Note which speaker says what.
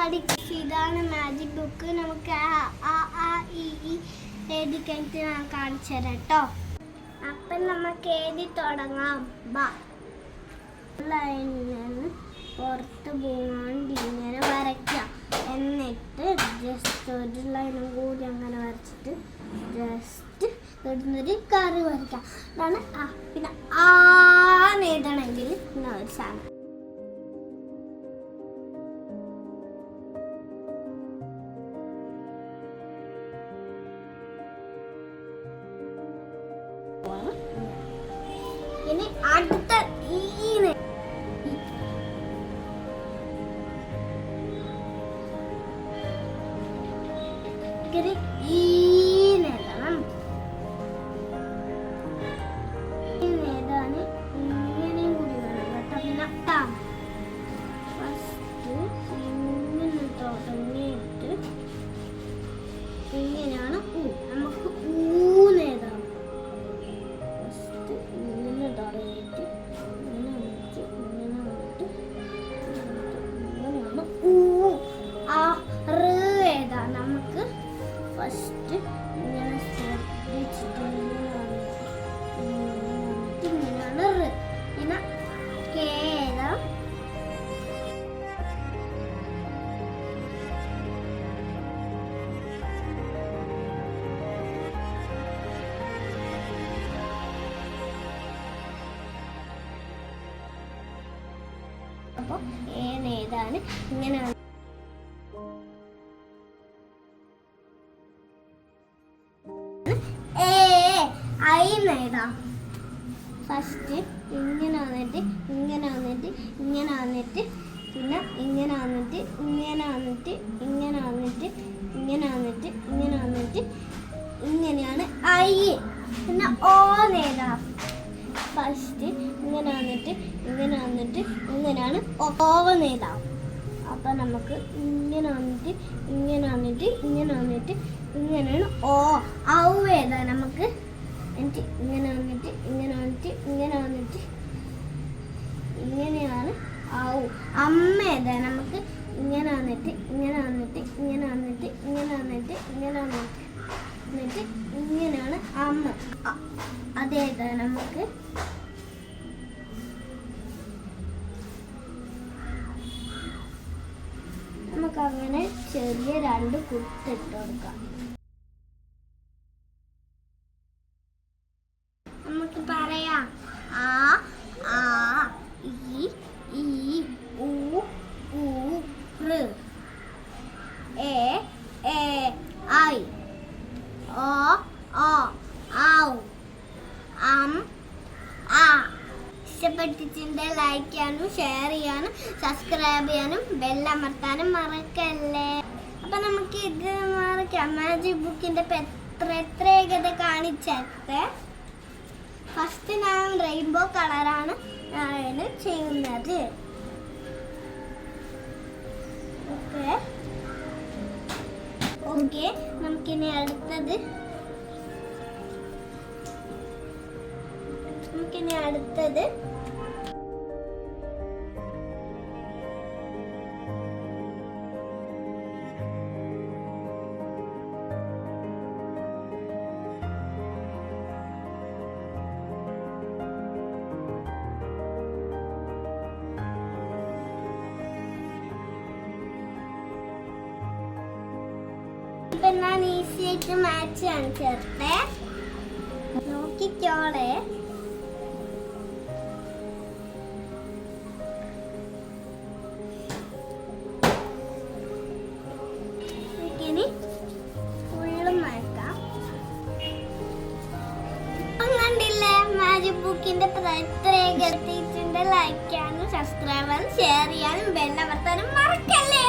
Speaker 1: പഠിച്ചു. ഇതാണ് magic book. നമുക്ക് എഴുതി കഴിഞ്ഞിട്ട് ഞാൻ കാണിച്ചു തരാം കേട്ടോ. അപ്പം നമുക്ക് എഴുതി തുടങ്ങാം. ലൈനിൽ പുറത്ത് പോകാണ്ട് ഇങ്ങനെ വരയ്ക്കാം. എന്നിട്ട് ജസ്റ്റ് ഒരു ലൈനും കൂടി അങ്ങനെ വരച്ചിട്ട് ജസ്റ്റ് ഇടുന്നൊരു കറി വരയ്ക്കാം. അതാണ് പിന്നെ എഴുതണമെങ്കിൽ പിന്നെ ഒരു സാധനം ഇനി അടുത്ത ഇങ്ങനെയും കൂടി വേണം കേട്ടോ. പിന്നെ ഫസ്റ്റ് ഇങ്ങനെ തുടങ്ങിയിട്ട് ഇങ്ങനെയാണ് നമുക്ക് ഊന്നെഴുതാം. ഫസ്റ്റ് ഇങ്ങനെ തുടങ്ങിയിട്ട് ഇങ്ങനെ വന്നിട്ട് ഇങ്ങനെ വന്നിട്ട് ഇങ്ങനെയാണ് എഴുതാം. നമുക്ക് ഫസ്റ്റ് ഇങ്ങനെ ശ്രദ്ധിച്ചിട്ട് ഇങ്ങനെയാണ് പിന്നെ കേരളം അപ്പോൾ ഏതാണ് ഇങ്ങനെയാണ്. ഫസ്റ്റ് ഇങ്ങനെ വന്നിട്ട് ഇങ്ങനെ വന്നിട്ട് ഇങ്ങനെ വന്നിട്ട് പിന്നെ ഇങ്ങനെ വന്നിട്ട് ഇങ്ങനെ വന്നിട്ട് ഇങ്ങനെ വന്നിട്ട് ഇങ്ങനെ വന്നിട്ട് ഇങ്ങനെ വന്നിട്ട് ഇങ്ങനെയാണ് ഐ. പിന്നെ ഓന്നെഴുതാം. ഫസ്റ്റ് ഇങ്ങനെ വന്നിട്ട് ഇങ്ങനെ വന്നിട്ട് ഇങ്ങനെയാണ് ഓവെന്നെഴുതാം. അപ്പം നമുക്ക് ഇങ്ങനെ വന്നിട്ട് ഇങ്ങനെ വന്നിട്ട് ഇങ്ങനെ വന്നിട്ട് ഇങ്ങനെയാണ് ഔ എഴുതാം നമുക്ക്. എന്നിട്ട് ഇങ്ങനെ വന്നിട്ട് ഇങ്ങനെ വന്നിട്ട് ഇങ്ങനെ വന്നിട്ട് ഇങ്ങനെയാണ് ഔ. അമ്മ എഴുതാം നമുക്ക്. ഇങ്ങനെ വന്നിട്ട് ഇങ്ങനെ വന്നിട്ട് ഇങ്ങനെ വന്നിട്ട് ഇങ്ങനെ വന്നിട്ട് ഇങ്ങനെ വന്നിട്ട് എന്നിട്ട് ഇങ്ങനെയാണ് അമ്മ. അതേതാ നമുക്ക്. നമുക്കങ്ങനെ ചെറിയ രണ്ട് കുത്തിട്ട് കൊടുക്കാം. നമുക്ക് പറയാം ഈ ഊ ഋ എ ഐ ഓ ഔ ഇഷ്ടപ്പെട്ടിട്ടുണ്ടെങ്കിൽ ലൈക്ക് ചെയ്യാനും ഷെയർ ചെയ്യാനും സബ്സ്ക്രൈബ് ചെയ്യാനും ബെല്ലമർത്താനും മറക്കല്ലേ. അപ്പം നമുക്ക് ഇത് മറക്കാം. മാജിക് ബുക്കിൻ്റെ പ്രത്യേകത കാണിച്ചത് ഫസ്റ്റ് ഞാൻ റെയിൻബോ കളറാണ് ചെയ്യുന്നത്. ഓക്കെ നമുക്കിനി അടുത്തത് ഇപ്പൊ ഞാൻ ഈസിയായിട്ട് മാച്ച് കാണിച്ചേർത്തെ നോക്കിക്കോളെ. ഫുള്ളും മാറ്റാം. കണ്ടില്ലേ മാജിക് ബുക്കിന്റെ പ്രത്യേകത. ലൈക്ക് ചെയ്യാനും സബ്സ്ക്രൈബ് ചെയ്യാനും ഷെയർ ചെയ്യാനും ബെല്ലമർത്താനും മറക്കല്ലേ.